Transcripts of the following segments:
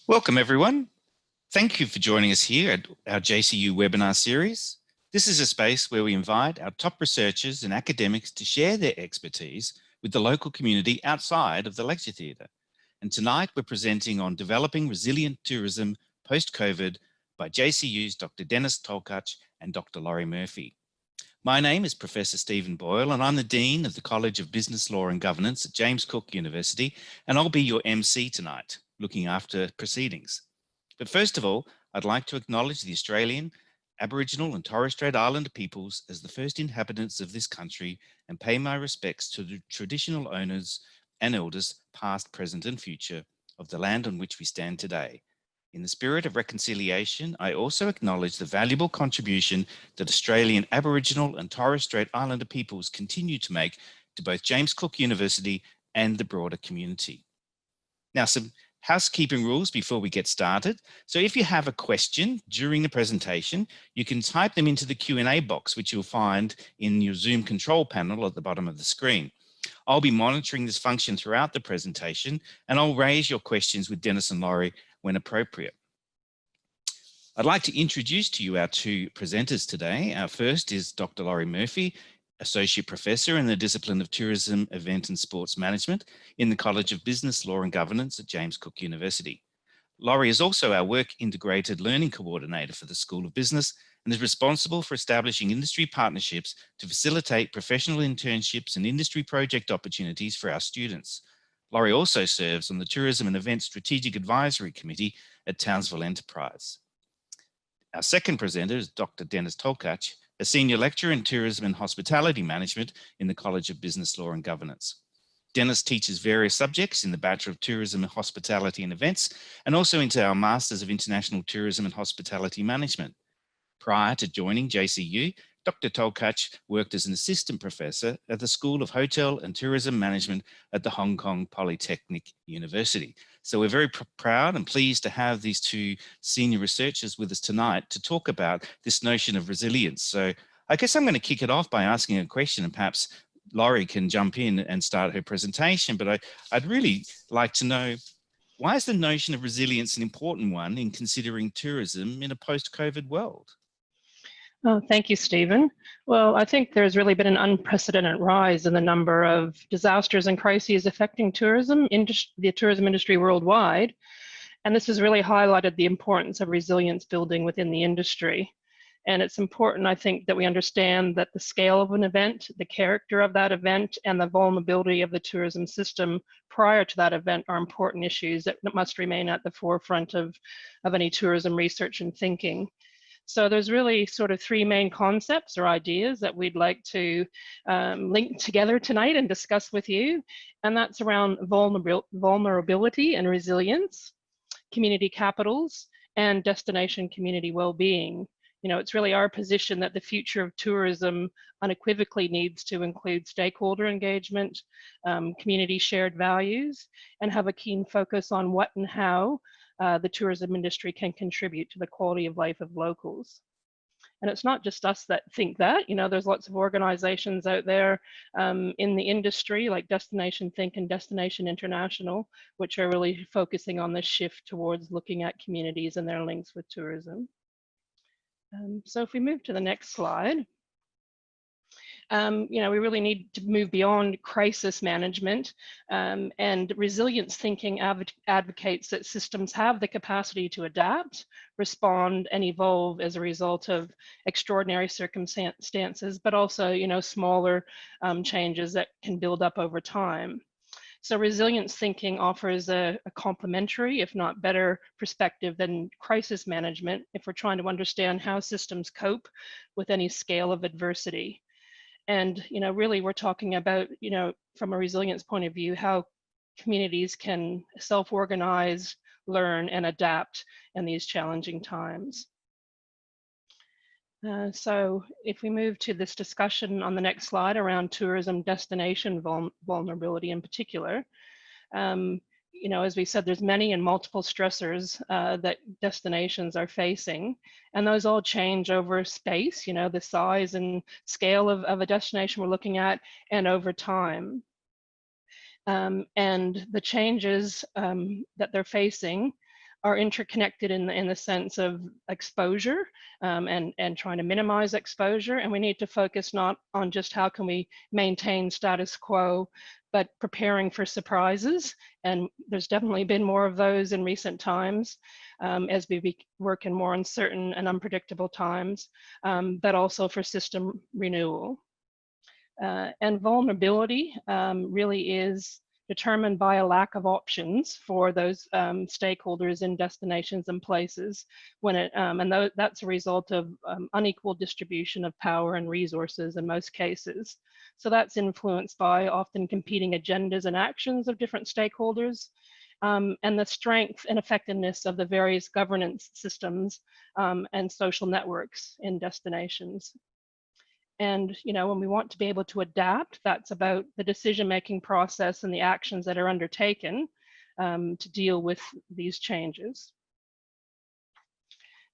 Welcome everyone. Thank you for joining us here at our JCU webinar series. This is a space where we invite our top researchers and academics to share their expertise with the local community outside of the lecture theatre. And tonight we're presenting on developing resilient tourism post-COVID by JCU's Dr. Denis Tolkach and Dr. Laurie Murphy. My name is Professor Stephen Boyle and I'm the Dean of the College of Business Law and Governance at James Cook University, and I'll be your MC tonight, looking after proceedings. But first of all, I'd like to acknowledge the Australian, Aboriginal and Torres Strait Islander peoples as the first inhabitants of this country and pay my respects to the traditional owners and elders, past, present and future, of the land on which we stand today. In the spirit of reconciliation, I also acknowledge the valuable contribution that Australian Aboriginal and Torres Strait Islander peoples continue to make to both James Cook University and the broader community. Now, some housekeeping rules before we get started. So if you have a question during the presentation, you can type them into the Q&A box, which you'll find in your Zoom control panel at the bottom of the screen. I'll be monitoring this function throughout the presentation, and I'll raise your questions with Denis and Laurie when appropriate. I'd like to introduce to you our two presenters today. Our first is Dr. Laurie Murphy, Associate Professor in the discipline of Tourism, Event and Sports Management in the College of Business Law and Governance at James Cook University. Laurie is also our Work Integrated Learning Coordinator for the School of Business and is responsible for establishing industry partnerships to facilitate professional internships and industry project opportunities for our students. Laurie also serves on the Tourism and Events Strategic Advisory Committee at Townsville Enterprise. Our second presenter is Dr. Denis Tolkach, a Senior Lecturer in Tourism and Hospitality Management in the College of Business Law and Governance. Denis teaches various subjects in the Bachelor of Tourism and Hospitality and Events, and also into our Masters of International Tourism and Hospitality Management. Prior to joining JCU, Dr. Tolkach worked as an assistant professor at the School of Hotel and Tourism Management at the Hong Kong Polytechnic University. So we're very proud and pleased to have these two senior researchers with us tonight to talk about this notion of resilience. So I guess I'm going to kick it off by asking a question, and perhaps Laurie can jump in and start her presentation. But I'd really like to know, why is the notion of resilience an important one in considering tourism in a post-COVID world? Oh, thank you, Stephen. Well, I think there's really been an unprecedented rise in the number of disasters and crises affecting the tourism industry worldwide. And this has really highlighted the importance of resilience building within the industry. And it's important, I think, that we understand that the scale of an event, the character of that event, and the vulnerability of the tourism system prior to that event are important issues that must remain at the forefront of any tourism research and thinking. So there's really sort of three main concepts or ideas that we'd like to link together tonight and discuss with you. And that's around vulnerability and resilience, community capitals, and destination community well-being. You know, it's really our position that the future of tourism unequivocally needs to include stakeholder engagement, community shared values, and have a keen focus on what and how the tourism industry can contribute to the quality of life of locals. And it's not just us that think that, you know, there's lots of organizations out there in the industry like Destination Think and Destination International, which are really focusing on this shift towards looking at communities and their links with tourism. So if we move to the next slide. You know, we really need to move beyond crisis management, and resilience thinking advocates that systems have the capacity to adapt, respond, and evolve as a result of extraordinary circumstances, but also, you know, smaller changes that can build up over time. So resilience thinking offers a complementary, if not better, perspective than crisis management if we're trying to understand how systems cope with any scale of adversity. And, you know, really we're talking about, you know, from a resilience point of view, how communities can self-organize, learn, and adapt in these challenging times. So if we move to this discussion on the next slide around tourism destination vulnerability in particular, you know, as we said, there's many and multiple stressors that destinations are facing, and those all change over space, you know, the size and scale of a destination we're looking at, and over time. And the changes that they're facing are interconnected in the sense of exposure, and trying to minimize exposure. And we need to focus not on just how can we maintain status quo, but preparing for surprises. And there's definitely been more of those in recent times, as we work in more uncertain and unpredictable times, but also for system renewal. And vulnerability really is determined by a lack of options for those stakeholders in destinations and places when that's a result of unequal distribution of power and resources in most cases. So that's influenced by often competing agendas and actions of different stakeholders, and the strength and effectiveness of the various governance systems and social networks in destinations. And when we want to be able to adapt, that's about the decision-making process and the actions that are undertaken to deal with these changes.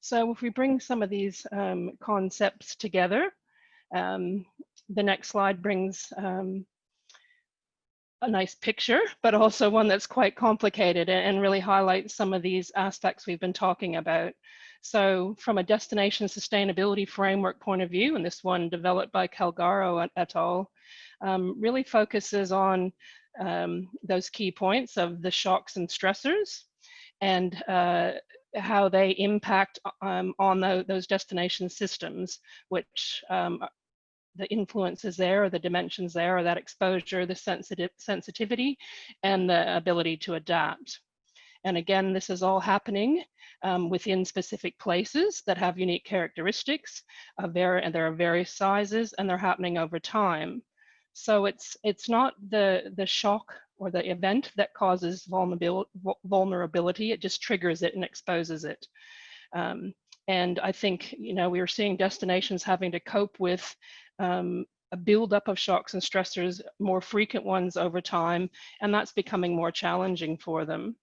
So if we bring some of these concepts together, the next slide brings a nice picture, but also one that's quite complicated and really highlights some of these aspects we've been talking about. So from a destination sustainability framework point of view, and this one developed by Calgaro et al., really focuses on those key points of the shocks and stressors and how they impact on those destination systems, which the influences there, or the dimensions there, or that exposure, the sensitivity, and the ability to adapt. And again, this is all happening within specific places that have unique characteristics, and there are various sizes, and they're happening over time. So it's not the shock or the event that causes vulnerability, it just triggers it and exposes it. And I think, we are seeing destinations having to cope with a buildup of shocks and stressors, more frequent ones over time, and that's becoming more challenging for them.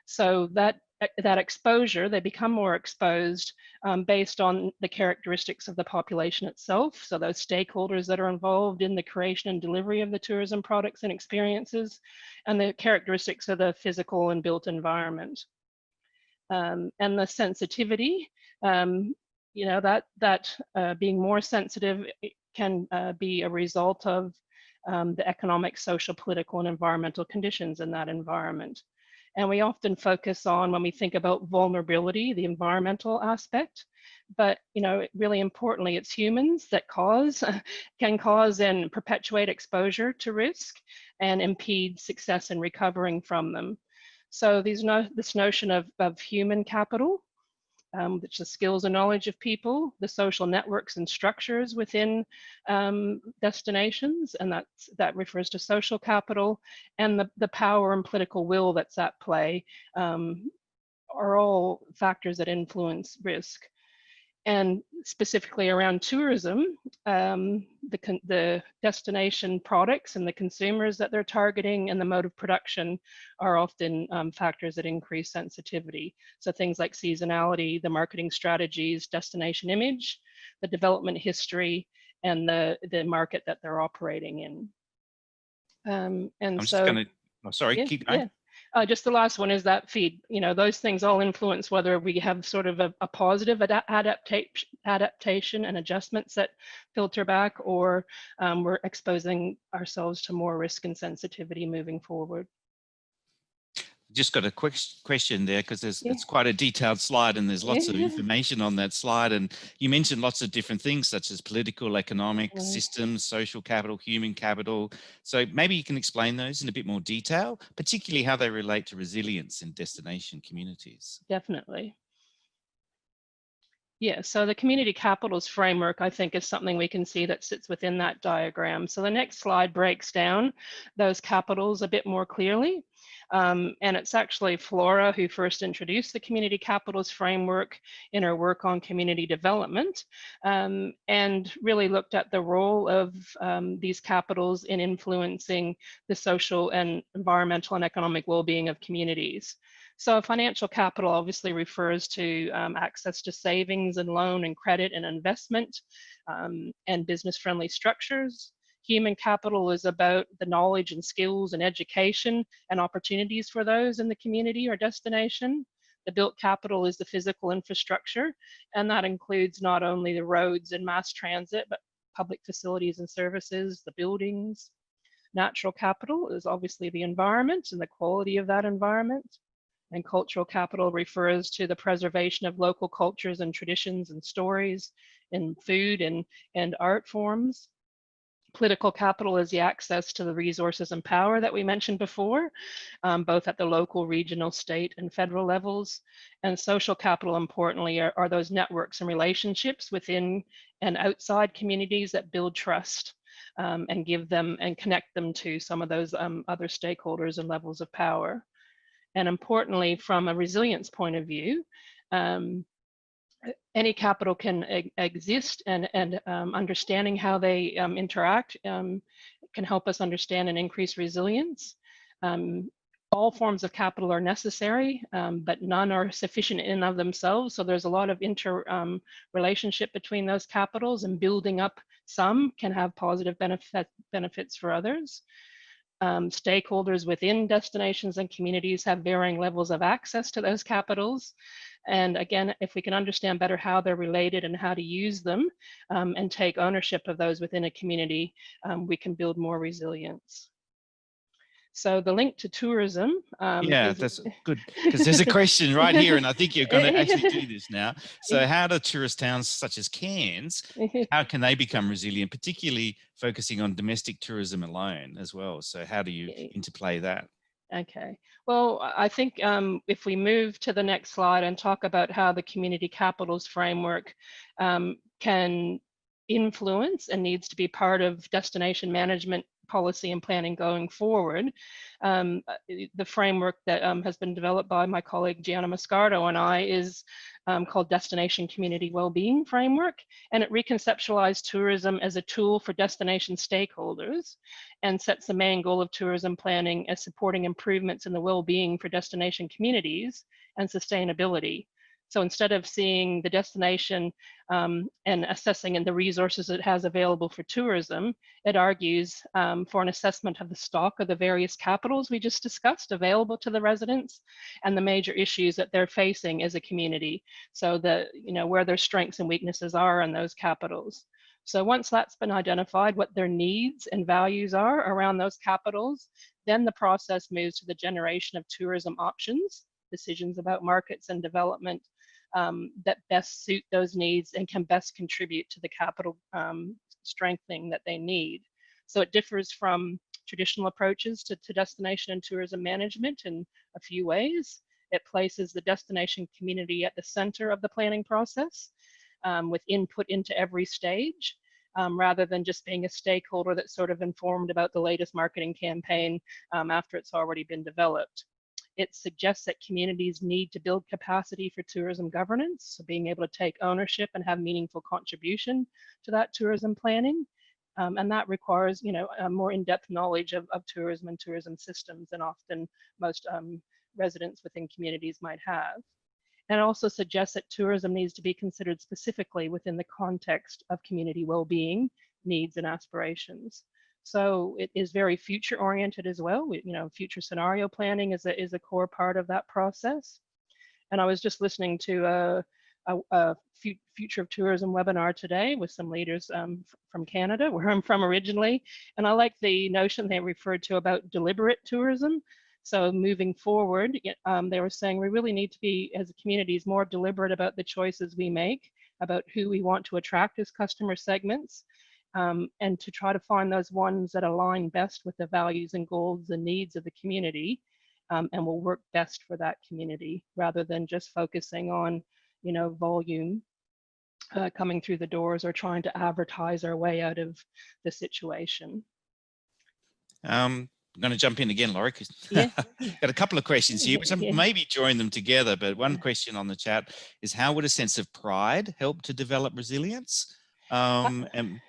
So that exposure, they become more exposed based on the characteristics of the population itself. So those stakeholders that are involved in the creation and delivery of the tourism products and experiences, and the characteristics of the physical and built environment. And the sensitivity, being more sensitive can be a result of the economic, social, political, and environmental conditions in that environment. And we often focus on, when we think about vulnerability, the environmental aspect, but really importantly, it's humans that can cause and perpetuate exposure to risk and impede success in recovering from them. So this notion of human capital, which is skills and knowledge of people, the social networks and structures within destinations, and that refers to social capital, and the power and political will that's at play are all factors that influence risk. And specifically around tourism, the destination products and the consumers that they're targeting and the mode of production are often factors that increase sensitivity. So things like seasonality, the marketing strategies, destination image, the development history, and the market that they're operating in. And I'm so, just going to, oh, sorry, yeah, keep going. Yeah. Just the last one is that feed. Those things all influence whether we have sort of a positive adaptation and adjustments that filter back, or we're exposing ourselves to more risk and sensitivity moving forward. Just got a quick question there, because it's quite a detailed slide and there's lots of information on that slide. And you mentioned lots of different things such as political, economic, systems, social capital, human capital. So maybe you can explain those in a bit more detail, particularly how they relate to resilience in destination communities. Definitely. Yeah, so the community capitals framework, I think, is something we can see that sits within that diagram. So the next slide breaks down those capitals a bit more clearly. And it's actually Flora who first introduced the community capitals framework in her work on community development, and really looked at the role of these capitals in influencing the social and environmental and economic well-being of communities. So financial capital obviously refers to access to savings and loan and credit and investment, and business-friendly structures. Human capital is about the knowledge and skills and education and opportunities for those in the community or destination. The built capital is the physical infrastructure, and that includes not only the roads and mass transit, but public facilities and services, the buildings. Natural capital is obviously the environment and the quality of that environment. And cultural capital refers to the preservation of local cultures and traditions and stories in food and art forms. Political capital is the access to the resources and power that we mentioned before, both at the local, regional, state, and federal levels. And social capital, importantly, are those networks and relationships within and outside communities that build trust and give them and connect them to some of those other stakeholders and levels of power. And importantly, from a resilience point of view, any capital can exist, and understanding how they interact can help us understand and increase resilience. All forms of capital are necessary, but none are sufficient in and of themselves. So there's a lot of relationship between those capitals, and building up some can have positive benefits for others. Stakeholders within destinations and communities have varying levels of access to those capitals. And again, if we can understand better how they're related and how to use them and take ownership of those within a community, we can build more resilience. So the link to tourism that's good, because there's a question right here, and I think you're going to actually do this now. So how do tourist towns such as Cairns, how can they become resilient, particularly focusing on domestic tourism alone as well? So how do you interplay that? Okay, well, I think if we move to the next slide and talk about how the community capitals framework can influence and needs to be part of destination management policy and planning going forward. The framework that has been developed by my colleague Gianna Moscardo and I is called Destination Community Wellbeing Framework, and it reconceptualized tourism as a tool for destination stakeholders and sets the main goal of tourism planning as supporting improvements in the well-being for destination communities and sustainability. So instead of seeing the destination and assessing the resources it has available for tourism, it argues for an assessment of the stock of the various capitals we just discussed available to the residents and the major issues that they're facing as a community. So that, where their strengths and weaknesses are in those capitals. So once that's been identified, what their needs and values are around those capitals, then the process moves to the generation of tourism options, decisions about markets and development that best suit those needs and can best contribute to the capital strengthening that they need. So it differs from traditional approaches to destination and tourism management in a few ways. It places the destination community at the center of the planning process with input into every stage, rather than just being a stakeholder that's sort of informed about the latest marketing campaign after it's already been developed. It suggests that communities need to build capacity for tourism governance, so being able to take ownership and have meaningful contribution to that tourism planning. And that requires, a more in-depth knowledge of tourism and tourism systems than often most residents within communities might have. And it also suggests that tourism needs to be considered specifically within the context of community well-being, needs, and aspirations. So it is very future oriented as well. Future scenario planning is a core part of that process. And I was just listening to a Future of Tourism webinar today with some leaders from Canada, where I'm from originally. And I like the notion they referred to about deliberate tourism. So moving forward, they were saying we really need to be, as communities, more deliberate about the choices we make, about who we want to attract as customer segments. And to try to find those ones that align best with the values and goals and needs of the community and will work best for that community, rather than just focusing on, volume coming through the doors or trying to advertise our way out of the situation. I'm going to jump in again, Laurie, because got a couple of questions here, which I'm maybe join them together. But one question on the chat is, how would a sense of pride help to develop resilience? And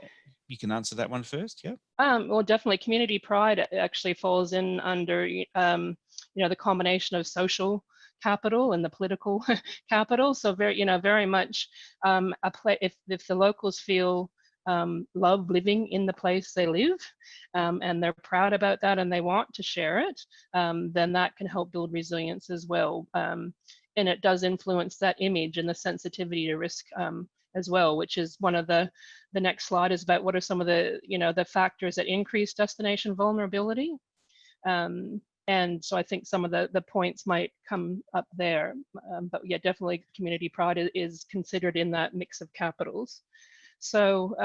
you can answer that one first. Yeah. Well, definitely, community pride actually falls in under the combination of social capital and the political capital. So very much if the locals feel love living in the place they live and they're proud about that and they want to share it, then that can help build resilience as well. and it does influence that image and the sensitivity to risk as well, which is one of the next slide is about what are some of the, the factors that increase destination vulnerability. And so I think some of the points might come up there, but yeah, definitely community pride is considered in that mix of capitals. So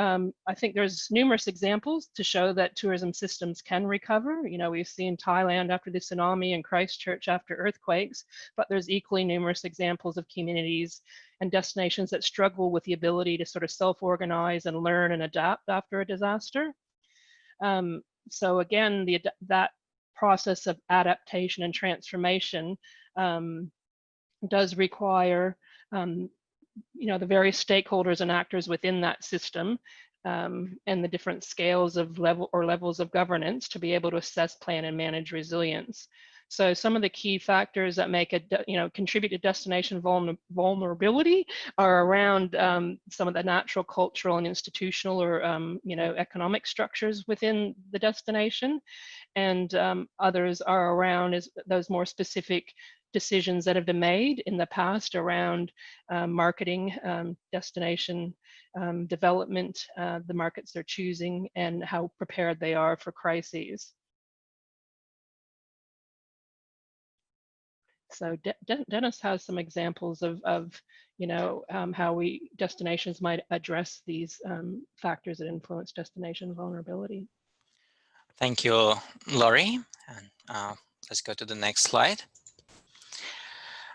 I think there's numerous examples to show that tourism systems can recover. We've seen Thailand after the tsunami and Christchurch after earthquakes, but there's equally numerous examples of communities and destinations that struggle with the ability to sort of self-organize and learn and adapt after a disaster. So again, that process of adaptation and transformation does require the various stakeholders and actors within that system and the different scales of levels of governance to be able to assess, plan, and manage resilience. So some of the key factors that make contribute to destination vulnerability are around some of the natural, cultural, and institutional or economic structures within the destination, and others are around those more specific decisions that have been made in the past around marketing, destination development, the markets they're choosing, and how prepared they are for crises. So Denis has some examples of how destinations might address these factors that influence destination vulnerability. Thank you, Laurie. And let's go to the next slide.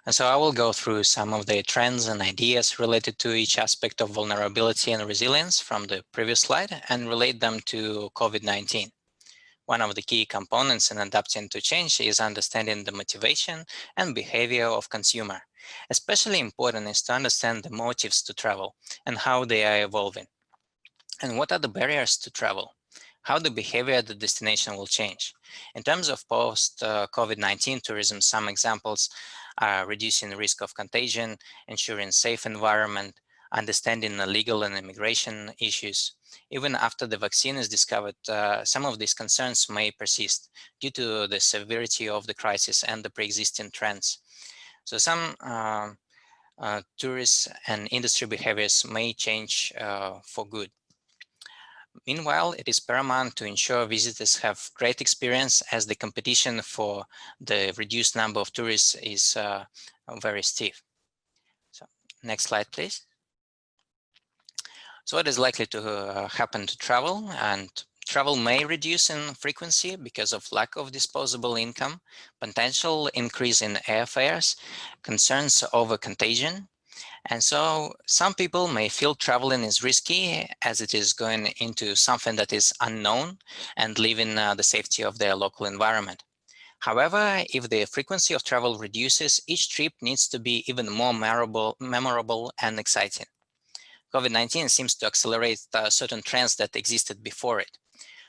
And so I will go through some of the trends and ideas related to each aspect of vulnerability and resilience from the previous slide and relate them to COVID-19. One of the key components in adapting to change is understanding the motivation and behavior of consumer. Especially important is to understand the motives to travel and how they are evolving. And what are the barriers to travel? How the behavior at the destination will change. In terms of post-COVID-19 tourism, some examples are reducing the risk of contagion, ensuring safe environment, understanding the legal and immigration issues. Even after the vaccine is discovered, some of these concerns may persist due to the severity of the crisis and the pre-existing trends. So some tourist and industry behaviors may change for good. Meanwhile, it is paramount to ensure visitors have great experience as the competition for the reduced number of tourists is very stiff. So next slide, please. So what is likely to happen to travel? And travel may reduce in frequency because of lack of disposable income, potential increase in airfares, concerns over contagion. And so some people may feel traveling is risky as it is going into something that is unknown and leaving the safety of their local environment. However, if the frequency of travel reduces, each trip needs to be even more memorable and exciting. COVID-19 seems to accelerate certain trends that existed before it.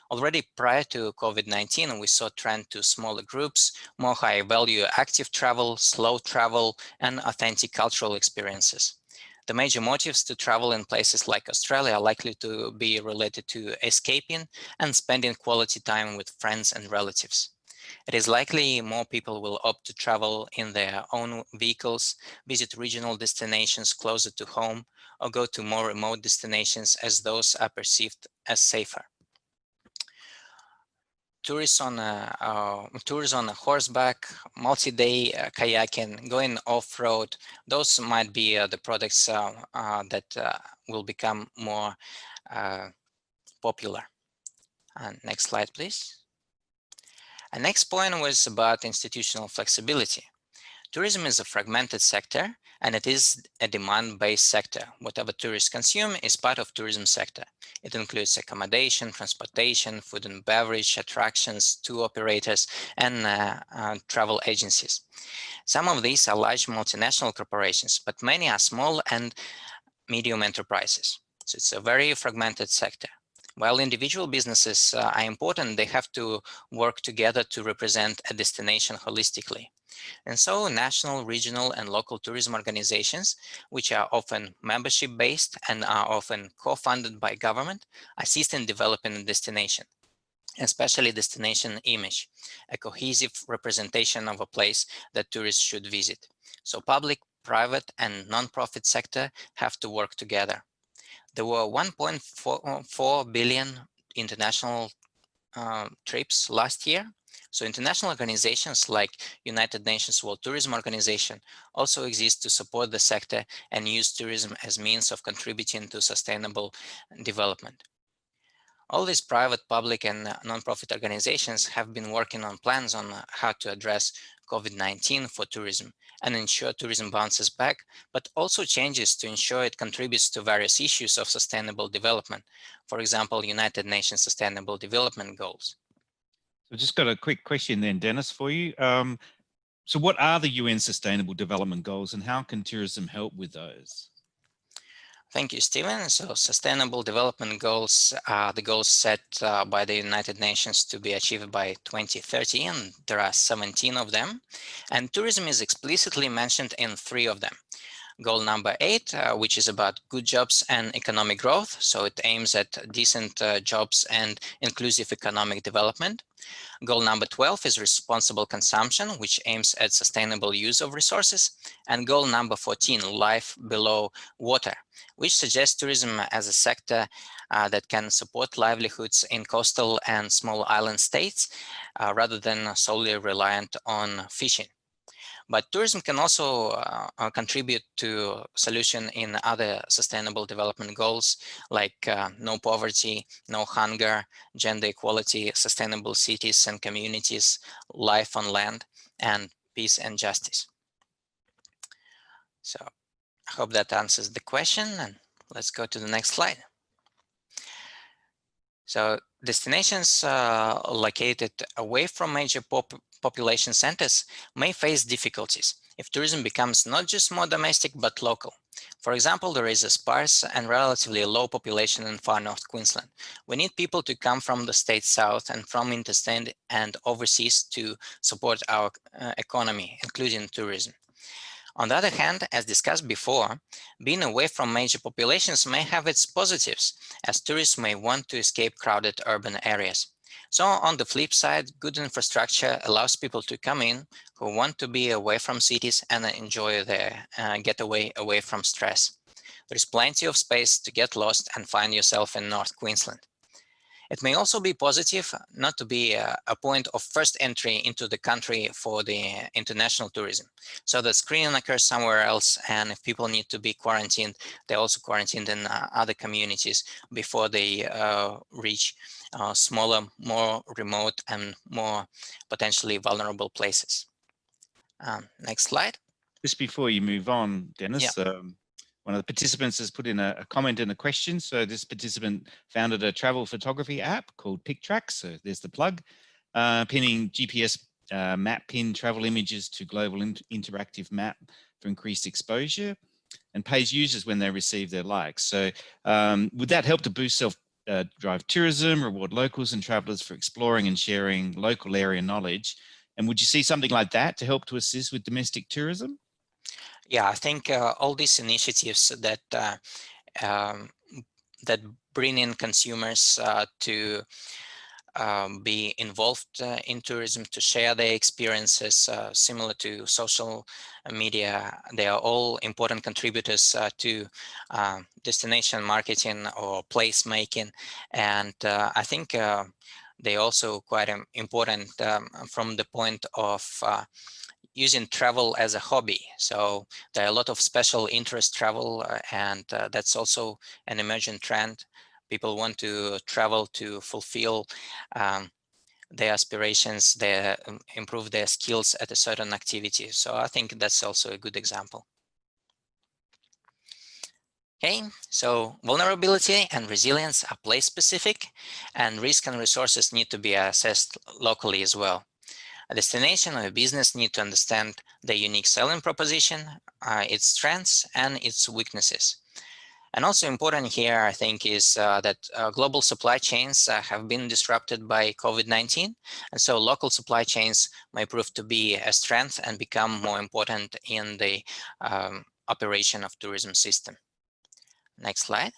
Already prior to COVID-19, we saw a trend to smaller groups, more high-value active travel, slow travel, and authentic cultural experiences. The major motives to travel in places like Australia are likely to be related to escaping and spending quality time with friends and relatives. It is likely more people will opt to travel in their own vehicles, visit regional destinations closer to home, or go to more remote destinations as those are perceived as safer. Tours on a horseback, multi-day kayaking, going off-road, those might be the products that will become more popular. Next slide, please. And next point was about institutional flexibility. Tourism is a fragmented sector, and it is a demand-based sector. Whatever tourists consume is part of tourism sector. It includes accommodation, transportation, food and beverage, attractions, tour operators, and travel agencies. Some of these are large multinational corporations, but many are small and medium enterprises. So it's a very fragmented sector. While individual businesses are important, they have to work together to represent a destination holistically. And so national, regional, and local tourism organizations, which are often membership-based and are often co-funded by government, assist in developing a destination. especially destination image, a cohesive representation of a place that tourists should visit. So public, private, and non-profit sector have to work together. There were 1.4 billion international trips last year. So international organizations like United Nations World Tourism Organization also exist to support the sector and use tourism as means of contributing to sustainable development. All these private, public, and non-profit organizations have been working on plans on how to address COVID-19 for tourism and ensure tourism bounces back, but also changes to ensure it contributes to various issues of sustainable development. For example, United Nations Sustainable Development Goals. So just got a quick question then, Denis, for you. So what are the UN Sustainable Development Goals and how can tourism help with those? Thank you, Stephen. So Sustainable Development Goals are the goals set by the United Nations to be achieved by 2030, and there are 17 of them. And tourism is explicitly mentioned in 3 of them. Goal number 8, which is about good jobs and economic growth. So it aims at decent jobs and inclusive economic development. Goal number 12 is responsible consumption, which aims at sustainable use of resources. And goal number 14, life below water, which suggests tourism as a sector that can support livelihoods in coastal and small island states rather than solely reliant on fishing. But tourism can also contribute to solution in other sustainable development goals like no poverty, no hunger, gender equality, sustainable cities and communities, life on land, and peace and justice. So I hope that answers the question, and let's go to the next slide. So destinations located away from major population centers may face difficulties if tourism becomes not just more domestic but local. For example, there is a sparse and relatively low population in far north Queensland. We need people to come from the state south and from interstate and overseas to support our economy, including tourism. On the other hand, as discussed before, being away from major populations may have its positives, as tourists may want to escape crowded urban areas. So on the flip side, good infrastructure allows people to come in who want to be away from cities and enjoy their getaway away from stress. There's plenty of space to get lost and find yourself in North Queensland. It may also be positive not to be a point of first entry into the country for the international tourism. So the screening occurs somewhere else, and if people need to be quarantined, they're also quarantined in other communities before they reach smaller, more remote, and more potentially vulnerable places. Next slide. Just before you move on, Denis, Yeah. one of the participants has put in a comment and a question. So this participant founded a travel photography app called Pictrax. So there's the plug, pinning GPS map pin travel images to global interactive map for increased exposure, and pays users when they receive their likes. So would that help to boost self-drive tourism, reward locals and travelers for exploring and sharing local area knowledge? And would you see something like that to help to assist with domestic tourism? Yeah, I think all these initiatives that that bring in consumers to be involved in tourism, to share their experiences, similar to social media, they are all important contributors to destination marketing or place making. And I think they also quite important from the point of using travel as a hobby. So there are a lot of special interest travel, and that's also an emerging trend. People want to travel to fulfill their aspirations, improve their skills at a certain activity. So I think that's also a good example. Okay, so vulnerability and resilience are place specific, and risk and resources need to be assessed locally as well. A destination or a business need to understand the unique selling proposition, its strengths and its weaknesses. And also important here, I think, is that global supply chains have been disrupted by COVID-19. And so local supply chains may prove to be a strength and become more important in the operation of tourism system. Next slide.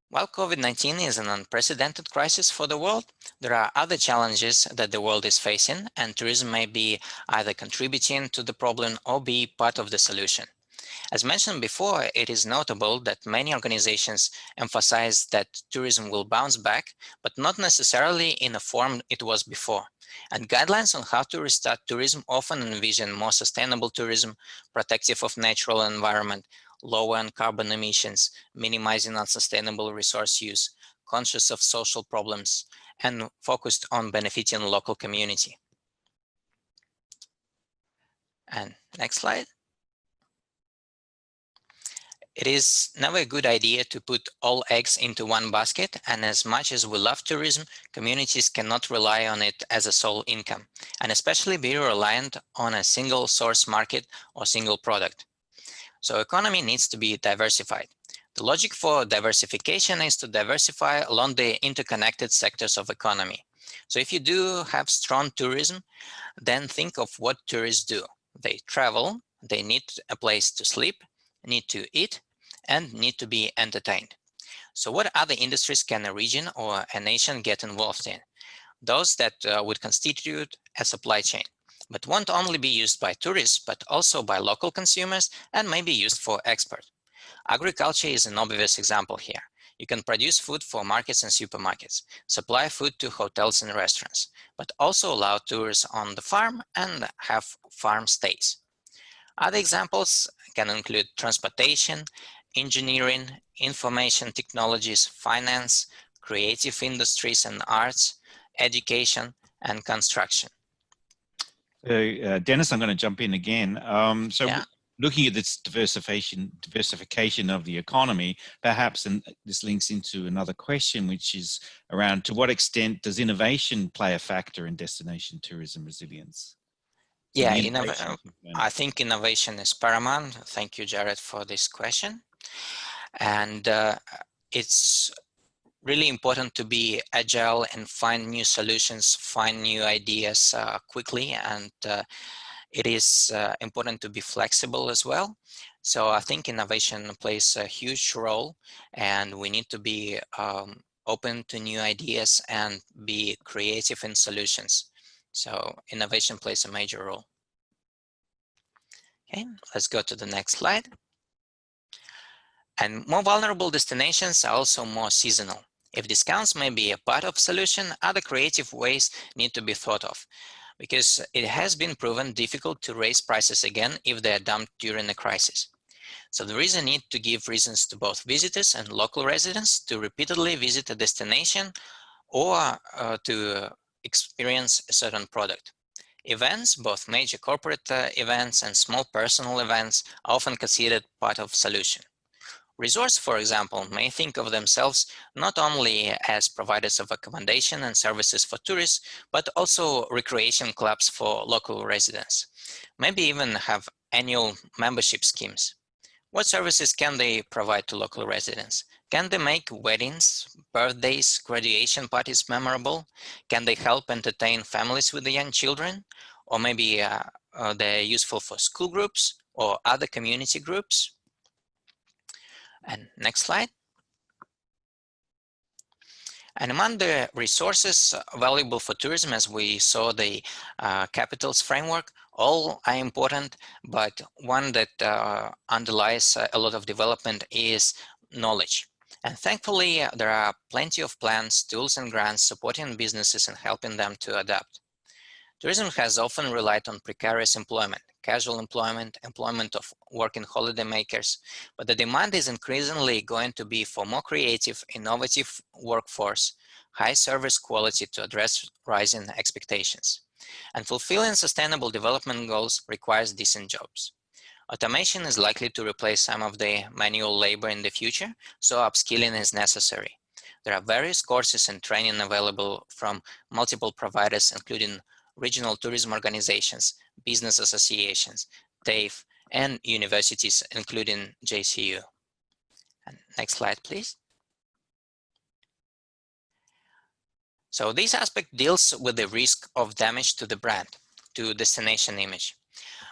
While COVID-19 is an unprecedented crisis for the world, there are other challenges that the world is facing, and tourism may be either contributing to the problem or be part of the solution. As mentioned before, it is notable that many organizations emphasize that tourism will bounce back, but not necessarily in the form it was before. And guidelines on how to restart tourism often envision more sustainable tourism, protective of natural environment, lower on carbon emissions, minimizing unsustainable resource use, conscious of social problems, and focused on benefiting local community. And next slide. It is never a good idea to put all eggs into one basket, and as much as we love tourism, communities cannot rely on it as a sole income, and especially be reliant on a single source market or single product. So economy needs to be diversified. The logic for diversification is to diversify along the interconnected sectors of economy. So if you do have strong tourism, then think of what tourists do. They travel, they need a place to sleep, need to eat, and need to be entertained. So what other industries can a region or a nation get involved in? Those that would constitute a supply chain, but won't only be used by tourists, but also by local consumers and may be used for export. Agriculture is an obvious example here. You can produce food for markets and supermarkets, supply food to hotels and restaurants, but also allow tourists on the farm and have farm stays. Other examples can include transportation, engineering, information technologies, finance, creative industries and arts, education, and construction. Denis, I'm going to jump in again. Yeah. Looking at this diversification of the economy, perhaps, and this links into another question, which is around to what extent does innovation play a factor in destination tourism resilience? So yeah, I think innovation is paramount. Thank you, Jared, for this question. And it's really important to be agile and find new solutions, find new ideas quickly, and it is important to be flexible as well. So I think innovation plays a huge role, and we need to be open to new ideas and be creative in solutions. So innovation plays a major role. Okay, let's go to the next slide. And more vulnerable destinations are also more seasonal. If discounts may be a part of solution, other creative ways need to be thought of, because it has been proven difficult to raise prices again if they are dumped during a crisis. So there is a need to give reasons to both visitors and local residents to repeatedly visit a destination or to experience a certain product. Events, both major corporate events and small personal events, are often considered part of solution. Resorts, for example, may think of themselves not only as providers of accommodation and services for tourists, but also recreation clubs for local residents. Maybe even have annual membership schemes. What services can they provide to local residents? Can they make weddings, birthdays, graduation parties memorable? Can they help entertain families with the young children? Or maybe they're useful for school groups or other community groups? And next slide. And among the resources valuable for tourism, as we saw the capitals framework, all are important, but one that underlies a lot of development is knowledge. And thankfully, there are plenty of plans, tools, and grants supporting businesses and helping them to adapt. Tourism has often relied on precarious employment, casual employment, employment of working holiday makers, but the demand is increasingly going to be for more creative, innovative workforce, high service quality to address rising expectations. And fulfilling sustainable development goals requires decent jobs. Automation is likely to replace some of the manual labor in the future, so upskilling is necessary. There are various courses and training available from multiple providers, including regional tourism organizations, business associations, TAFE, and universities, including JCU. And next slide, please. So this aspect deals with the risk of damage to the brand, to destination image.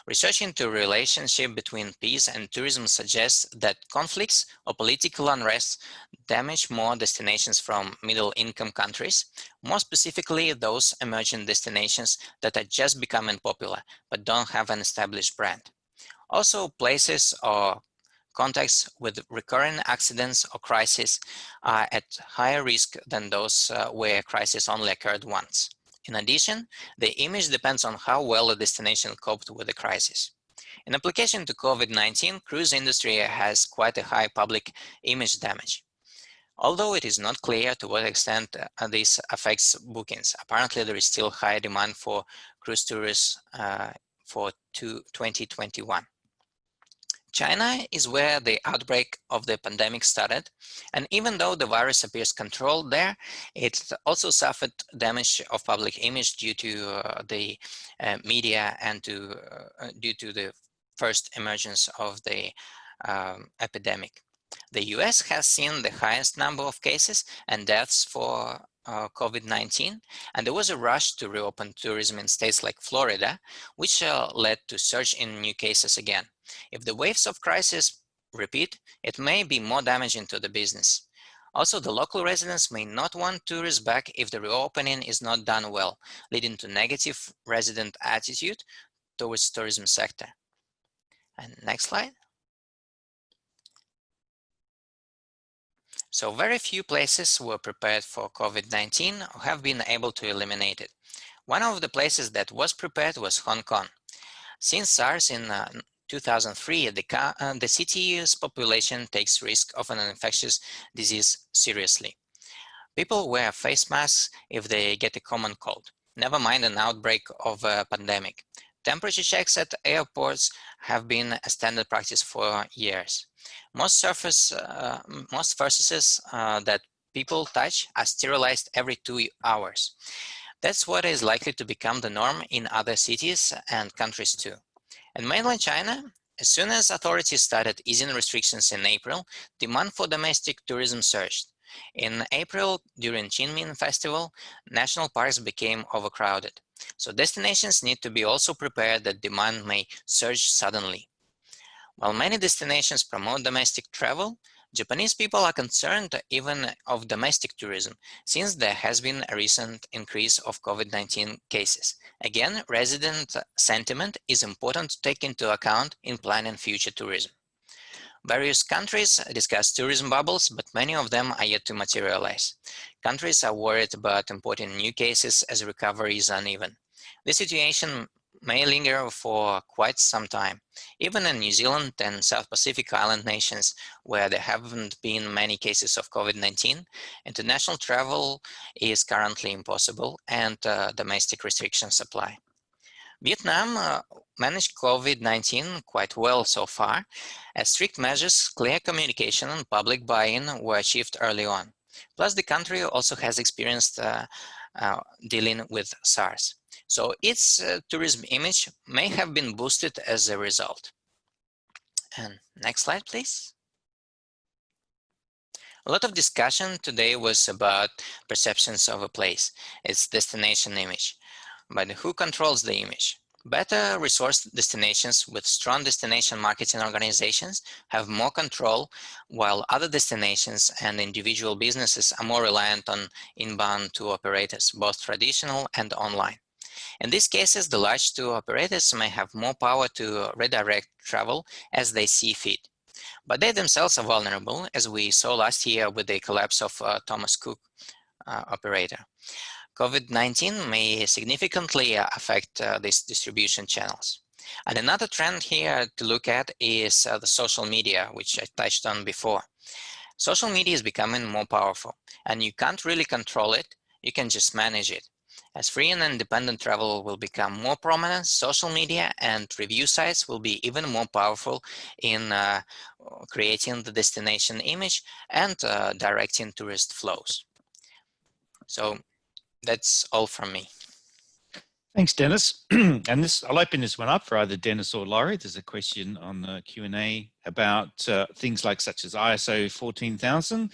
Research into relationship between peace and tourism suggests that conflicts or political unrest damage more destinations from middle-income countries, more specifically those emerging destinations that are just becoming popular but don't have an established brand. Also, places or contexts with recurring accidents or crises are at higher risk than those where crisis only occurred once. In addition, the image depends on how well a destination coped with the crisis. In application to COVID-19, cruise industry has quite a high public image damage. Although it is not clear to what extent this affects bookings, apparently there is still high demand for cruise tourists for 2021. China is where the outbreak of the pandemic started, and even though the virus appears controlled there, it also suffered damage of public image due to the media and due to the first emergence of the epidemic. The US has seen the highest number of cases and deaths for COVID-19, and there was a rush to reopen tourism in states like Florida, which led to surge in new cases again. If the waves of crisis repeat, it may be more damaging to the business. Also, the local residents may not want tourists back if the reopening is not done well, leading to negative resident attitude towards tourism sector. And next slide. So very few places were prepared for COVID-19 or have been able to eliminate it. One of the places that was prepared was Hong Kong. Since SARS in 2003, the city's population takes risk of an infectious disease seriously. People wear face masks if they get a common cold, never mind an outbreak of a pandemic. Temperature checks at airports have been a standard practice for years. Most surfaces that people touch are sterilized every 2 hours. That's what is likely to become the norm in other cities and countries too. In mainland China, as soon as authorities started easing restrictions in April, demand for domestic tourism surged. In April, during Qingming Festival, national parks became overcrowded. So destinations need to be also prepared that demand may surge suddenly. While many destinations promote domestic travel, Japanese people are concerned even of domestic tourism, since there has been a recent increase of COVID-19 cases. Again, resident sentiment is important to take into account in planning future tourism. Various countries discuss tourism bubbles, but many of them are yet to materialize. Countries are worried about importing new cases as recovery is uneven. This situation may linger for quite some time. Even in New Zealand and South Pacific Island nations, where there haven't been many cases of COVID-19, international travel is currently impossible and domestic restrictions apply. Vietnam managed COVID-19 quite well so far, as strict measures, clear communication and public buy-in were achieved early on. Plus, the country also has experienced dealing with SARS. So its tourism image may have been boosted as a result. And next slide, please. A lot of discussion today was about perceptions of a place, its destination image. But who controls the image? Better resourced destinations with strong destination marketing organizations have more control, while other destinations and individual businesses are more reliant on inbound tour operators, both traditional and online. In these cases, the large tour operators may have more power to redirect travel as they see fit. But they themselves are vulnerable, as we saw last year with the collapse of Thomas Cook operator. COVID-19 may significantly affect these distribution channels. And another trend here to look at is the social media, which I touched on before. Social media is becoming more powerful, and you can't really control it, you can just manage it. As free and independent travel will become more prominent, social media and review sites will be even more powerful in creating the destination image and directing tourist flows. So that's all from me. Thanks, Denis. And I'll open this one up for either Denis or Laurie. There's a question on the Q&A about things like such as ISO 14000.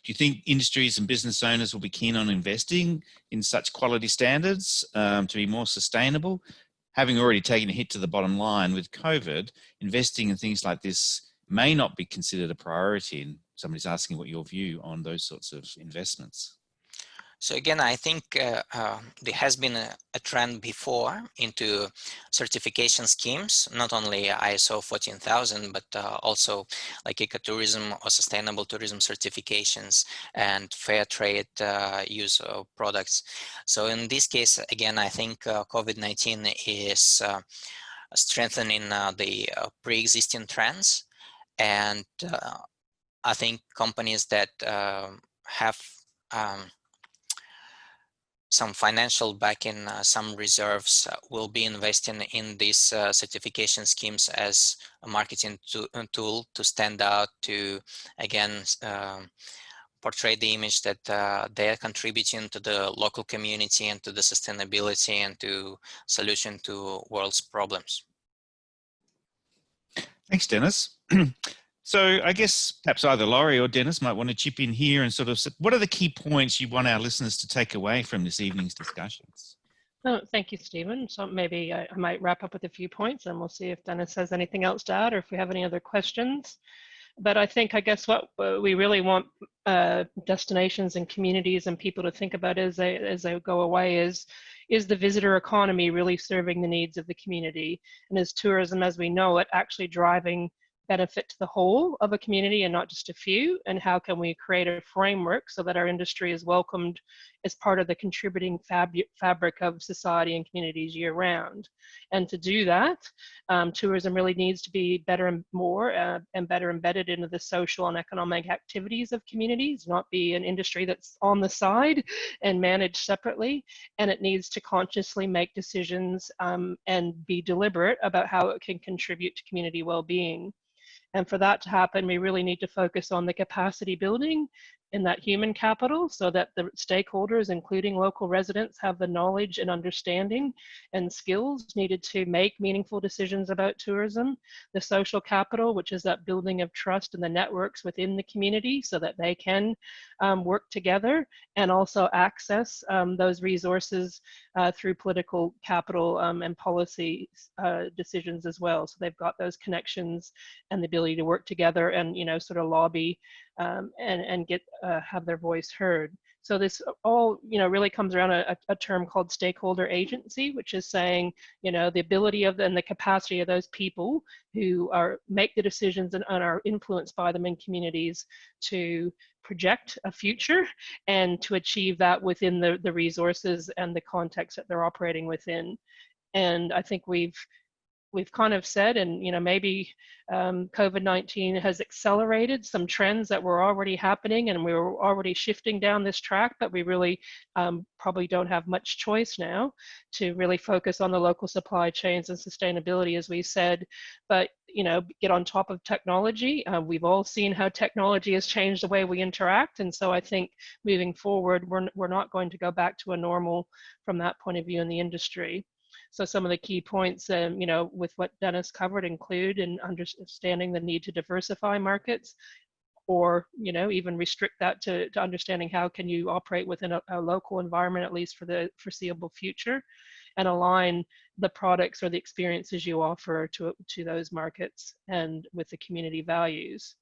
Do you think industries and business owners will be keen on investing in such quality standards to be more sustainable? having already taken a hit to the bottom line with COVID, investing in things like this may not be considered a priority. And somebody's asking what your view on those sorts of investments. So again, I think there has been a trend before into certification schemes, not only ISO 14000, but also like ecotourism or sustainable tourism certifications and fair trade use of products. So in this case, again, I think COVID-19 is strengthening the pre-existing trends. And I think companies that have some financial backing, some reserves will be investing in these certification schemes as a marketing tool to stand out, to again portray the image that they are contributing to the local community and to the sustainability and to solution to world's problems. Thanks, Denis. So I guess perhaps either Laurie or Denis might want to chip in here and sort of, what are the key points you want our listeners to take away from this evening's discussions? Oh, thank you, Stephen. So maybe I might wrap up with a few points and we'll see if Denis has anything else to add or if we have any other questions. But I guess what we really want destinations and communities and people to think about as they go away is the visitor economy really serving the needs of the community? And is tourism as we know it actually driving benefit to the whole of a community and not just a few? And how can we create a framework so that our industry is welcomed as part of the contributing fabric of society and communities year round? And to do that, tourism really needs to be better and more and better embedded into the social and economic activities of communities, not be an industry that's on the side and managed separately. And it needs to consciously make decisions and be deliberate about how it can contribute to community well-being. And for that to happen, we really need to focus on the capacity building in that human capital so that the stakeholders, including local residents, have the knowledge and understanding and skills needed to make meaningful decisions about tourism. The social capital, which is that building of trust in the networks within the community so that they can work together and also access those resources through political capital and policy decisions as well. So they've got those connections and the ability to work together and, sort of lobby and get have their voice heard. So this all, really comes around a term called stakeholder agency, which is saying, the ability of and the capacity of those people who make the decisions and are influenced by them in communities to project a future and to achieve that within the resources and the context that they're operating within. And I think we've kind of said, and maybe COVID-19 has accelerated some trends that were already happening and we were already shifting down this track, but we really probably don't have much choice now to really focus on the local supply chains and sustainability, as we said, but get on top of technology. We've all seen how technology has changed the way we interact, and so I think moving forward, we're not going to go back to a normal from that point of view in the industry. So some of the key points, with what Denis covered include in understanding the need to diversify markets, or even restrict that to understanding how can you operate within a local environment, at least for the foreseeable future, and align the products or the experiences you offer to those markets and with the community values.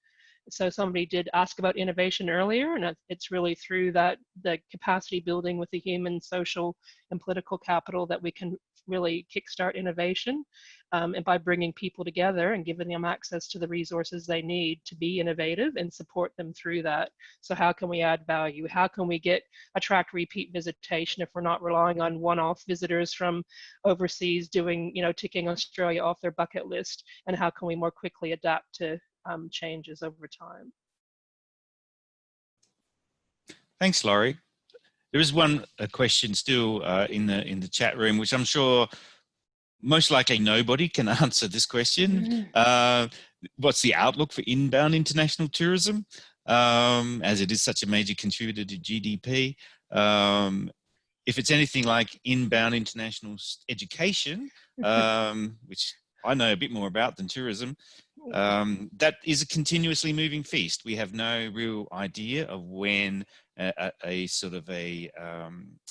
So somebody did ask about innovation earlier, and it's really through the capacity building with the human, social, and political capital that we can really kickstart innovation, and by bringing people together and giving them access to the resources they need to be innovative and support them through that. So how can we add value? How can we attract repeat visitation if we're not relying on one-off visitors from overseas doing, ticking Australia off their bucket list? And how can we more quickly adapt to changes over time? Thanks, Laurie. There is a question still in the chat room, which I'm sure most likely nobody can answer this question. What's the outlook for inbound international tourism, as it is such a major contributor to GDP? If it's anything like inbound international education, which I know a bit more about than tourism, that is a continuously moving feast. We have no real idea of when a sort of a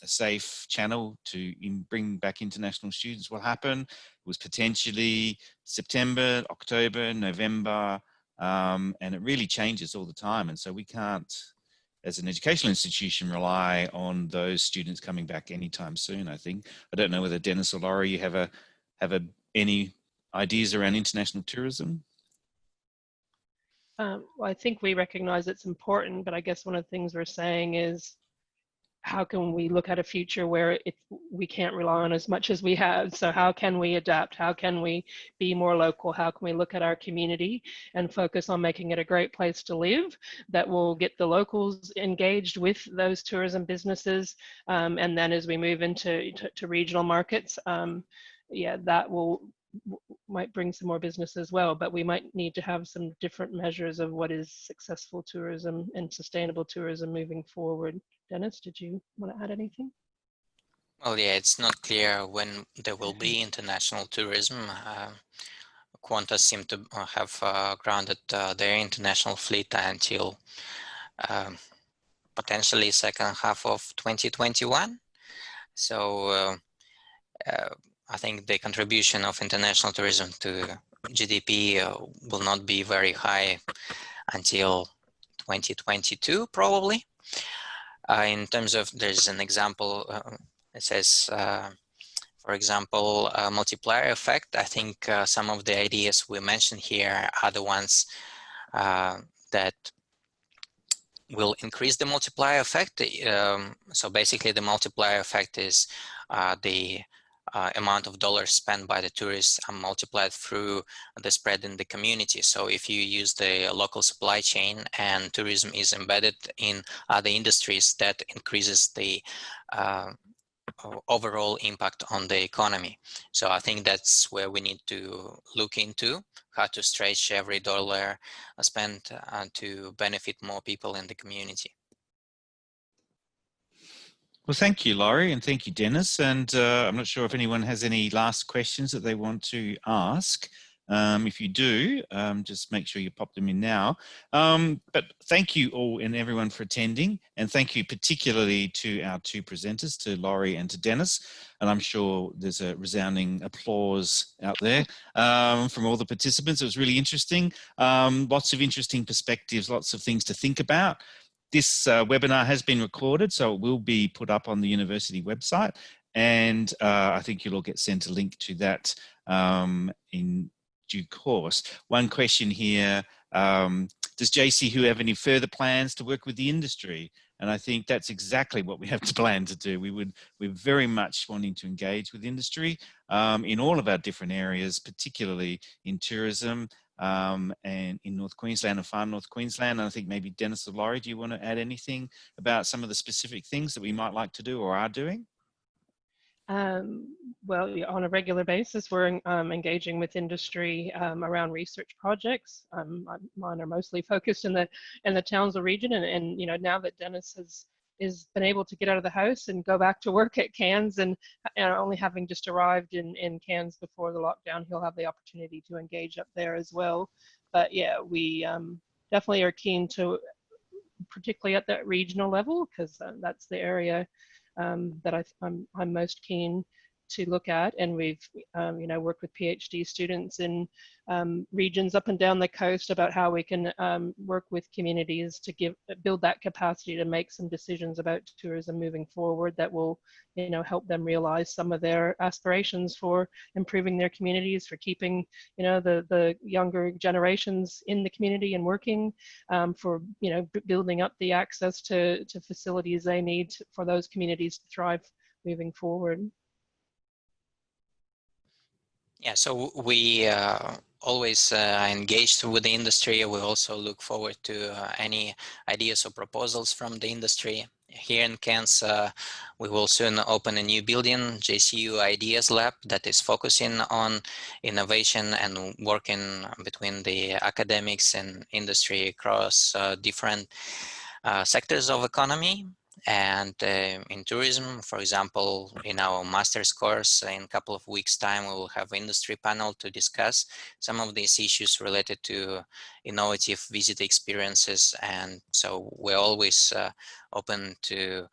safe channel to bring back international students will happen. It was potentially September, October, November, and it really changes all the time. And so we can't, as an educational institution, rely on those students coming back anytime soon, I think. I don't know whether Denis or Laurie, you have any ideas around international tourism? Well, I think we recognize it's important, but I guess one of the things we're saying is, how can we look at a future where we can't rely on as much as we have? So how can we adapt? How can we be more local? How can we look at our community and focus on making it a great place to live that will get the locals engaged with those tourism businesses? And then as we move into regional markets, yeah, that might bring some more business as well, but we might need to have some different measures of what is successful tourism and sustainable tourism moving forward. Denis, did you want to add anything? Well, yeah, it's not clear when there will be international tourism. Qantas seem to have grounded their international fleet until potentially second half of 2021. So I think the contribution of international tourism to GDP will not be very high until 2022, probably. In terms of, there's an example, it says, for example, multiplier effect. I think some of the ideas we mentioned here are the ones that will increase the multiplier effect. So basically the multiplier effect is the amount of dollars spent by the tourists and multiplied through the spread in the community. So if you use the local supply chain and tourism is embedded in other industries, that increases the overall impact on the economy. So I think that's where we need to look into how to stretch every dollar spent to benefit more people in the community. Well, thank you, Laurie, and thank you, Denis. And I'm not sure if anyone has any last questions that they want to ask. If you do, just make sure you pop them in now. But thank you all and everyone for attending. And thank you particularly to our two presenters, to Laurie and to Denis. And I'm sure there's a resounding applause out there from all the participants. It was really interesting. Lots of interesting perspectives, lots of things to think about. This webinar has been recorded, so it will be put up on the university website. And I think you'll all get sent a link to that in due course. One question here, does JCU have any further plans to work with the industry? And I think that's exactly what we have to plan to do. We're very much wanting to engage with industry in all of our different areas, particularly in tourism, and in North Queensland and far North Queensland. And I think maybe Denis or Laurie, do you want to add anything about some of the specific things that we might like to do or are doing? Well, on a regular basis, we're engaging with industry around research projects. Mine are mostly focused in the Townsville region, and you know, now that Denis has been able to get out of the house and go back to work at Cairns, and only having just arrived in Cairns before the lockdown, he'll have the opportunity to engage up there as well. But yeah, we definitely are keen to, particularly at that regional level, because that's the area that I'm most keen to look at. And we've you know, worked with PhD students in regions up and down the coast about how we can work with communities to build that capacity to make some decisions about tourism moving forward that will, you know, help them realize some of their aspirations for improving their communities, for keeping, you know, the younger generations in the community and working, for, you know, building up the access to facilities they need for those communities to thrive moving forward. Yeah, so we always engaged with the industry. We also look forward to any ideas or proposals from the industry. Here in Cairns, we will soon open a new building, JCU Ideas Lab, that is focusing on innovation and working between the academics and industry across different sectors of economy. And in tourism, for example, in our master's course, in a couple of weeks' time, we will have industry panel to discuss some of these issues related to innovative visit experiences. And so we're always open to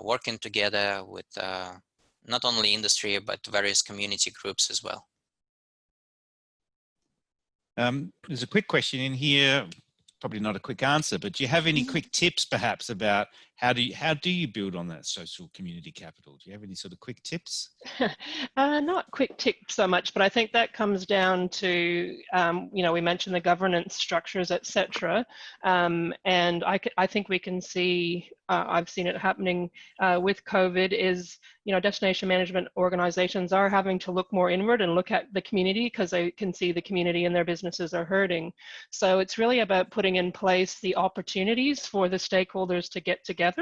working together with not only industry, but various community groups as well. There's a quick question in here, probably not a quick answer, but do you have any quick tips perhaps about how do you build on that social community capital? Do you have any sort of quick tips? Not quick tips so much, but I think that comes down to, you know, we mentioned the governance structures, etc. And I think we can see, I've seen it happening with COVID, is, you know, destination management organizations are having to look more inward and look at the community because they can see the community and their businesses are hurting. So it's really about putting in place the opportunities for the stakeholders to get together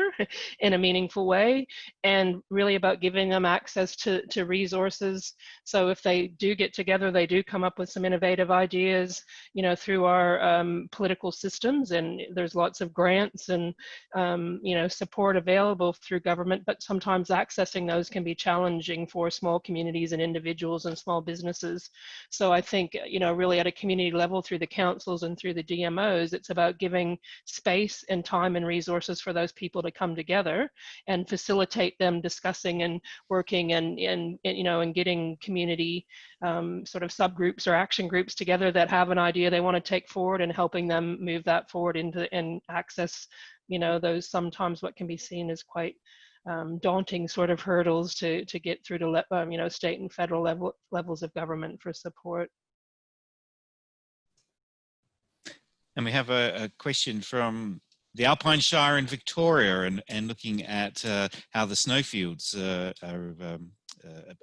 in a meaningful way, and really about giving them access to resources. So if they do get together, they do come up with some innovative ideas, you know, through our political systems, and there's lots of grants and you know, support available through government, but sometimes accessing those can be challenging for small communities and individuals and small businesses. So I think, you know, really at a community level through the councils and through the DMOs, it's about giving space and time and resources for those people to come together and facilitate them discussing and working and you know, and getting community sort of subgroups or action groups together that have an idea they want to take forward, and helping them move that forward into and access, you know, those sometimes what can be seen as quite daunting sort of hurdles to get through to you know, state and federal levels of government for support. And we have a question from the Alpine Shire in Victoria, and looking at how the snowfields are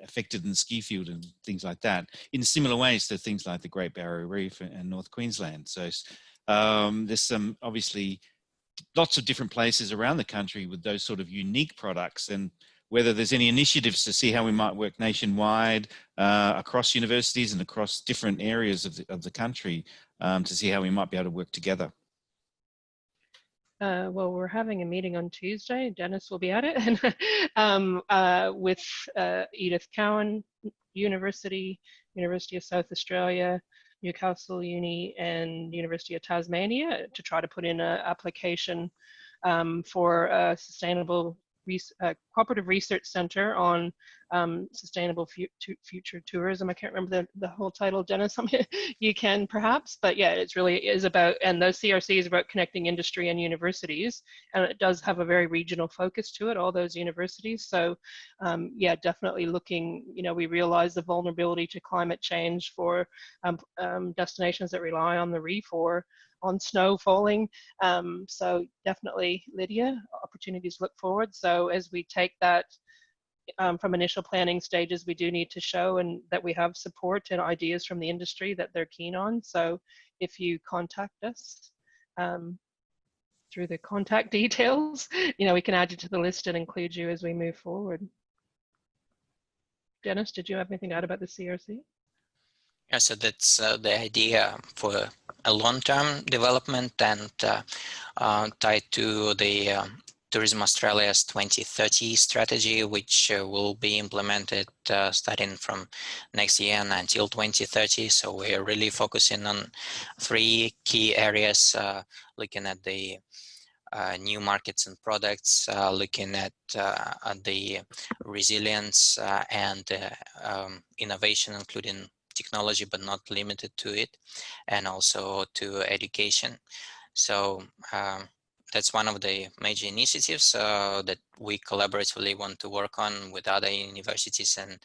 affected in the ski field and things like that, in similar ways to things like the Great Barrier Reef and North Queensland. So there's some, obviously, lots of different places around the country with those sort of unique products, and whether there's any initiatives to see how we might work nationwide across universities and across different areas of the country to see how we might be able to work together. Well, we're having a meeting on Tuesday. Denis will be at it, with Edith Cowan University, University of South Australia, Newcastle Uni, and University of Tasmania, to try to put in an application for a sustainable cooperative research center on sustainable future tourism. I can't remember the whole title, Denis. You can perhaps, but yeah, it's really is about, and those CRC is about connecting industry and universities, and it does have a very regional focus to it, all those universities. So yeah, definitely looking, you know, we realize the vulnerability to climate change for destinations that rely on the reef or on snow falling. So definitely, Lydia, opportunities look forward. So as we take that from initial planning stages, we do need to show and that we have support and ideas from the industry that they're keen on. So if you contact us through the contact details, you know, we can add you to the list and include you as we move forward. Denis, did you have anything to add about the CRC? Yeah, so that's the idea for a long-term development, and tied to the Tourism Australia's 2030 strategy, which will be implemented starting from next year and until 2030. So we're really focusing on 3 key areas, looking at the new markets and products, looking at the resilience and innovation, including technology, but not limited to it, and also to education. So that's one of the major initiatives that we collaboratively want to work on with other universities and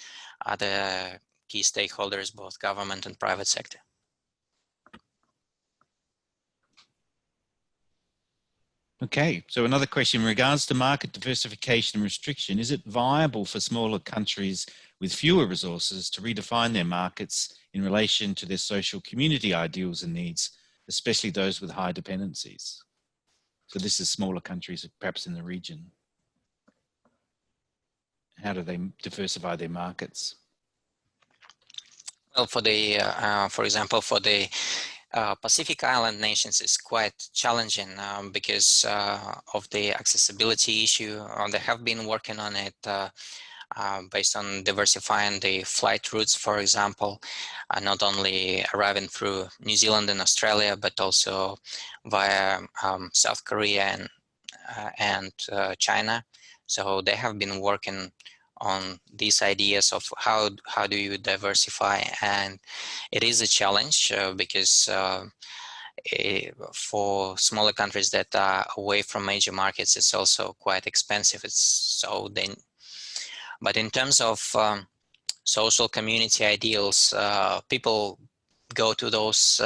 other key stakeholders, both government and private sector. Okay, so another question in regards to market diversification and restriction: is it viable for smaller countries with fewer resources to redefine their markets in relation to their social community ideals and needs, especially those with high dependencies? So this is smaller countries, perhaps in the region. How do they diversify their markets? Well, for the, for example, for the Pacific Island nations is quite challenging because of the accessibility issue. They have been working on it based on diversifying the flight routes, for example, not only arriving through New Zealand and Australia, but also via South Korea and China. So they have been working on these ideas of how do you diversify, and it is a challenge because for smaller countries that are away from major markets, it's also quite expensive. But in terms of social community ideals, people go to those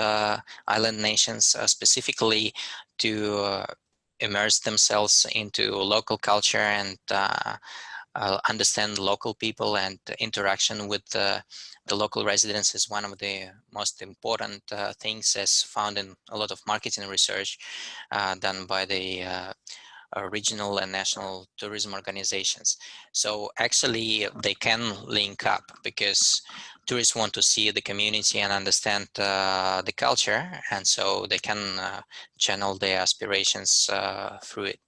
island nations specifically to immerse themselves into local culture and understand local people, and interaction with the local residents is one of the most important things, as found in a lot of marketing research done by the regional and national tourism organizations. So actually they can link up because tourists want to see the community and understand the culture, and so they can channel their aspirations through it.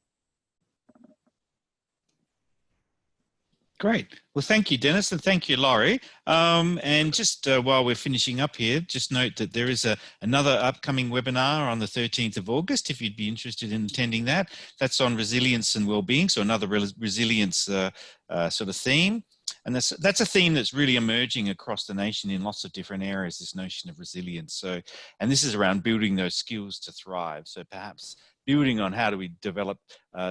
Great. Well, thank you, Denis, and thank you, Laurie. And just while we're finishing up here, just note that there is another upcoming webinar on the 13th of August, if you'd be interested in attending that. That's on resilience and wellbeing, so another resilience sort of theme. And that's a theme that's really emerging across the nation in lots of different areas, this notion of resilience. So, and this is around building those skills to thrive. So perhaps building on how do we develop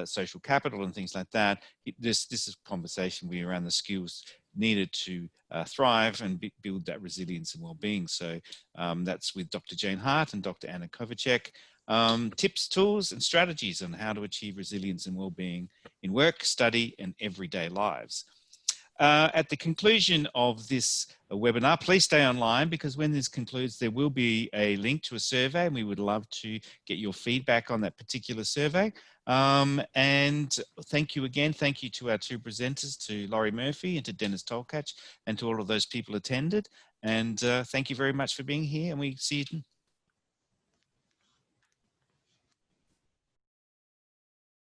social capital and things like that. This is a conversation around the skills needed to thrive and build that resilience and well-being. So that's with Dr. Jane Hart and Dr. Anna Kovacek. Tips, tools, and strategies on how to achieve resilience and well-being in work, study, and everyday lives. At the conclusion of this webinar, please stay online, because when this concludes, there will be a link to a survey, and we would love to get your feedback on that particular survey. And thank you again. Thank you to our two presenters, to Laurie Murphy and to Denis Tolkach, and to all of those people attended. And thank you very much for being here, and we see you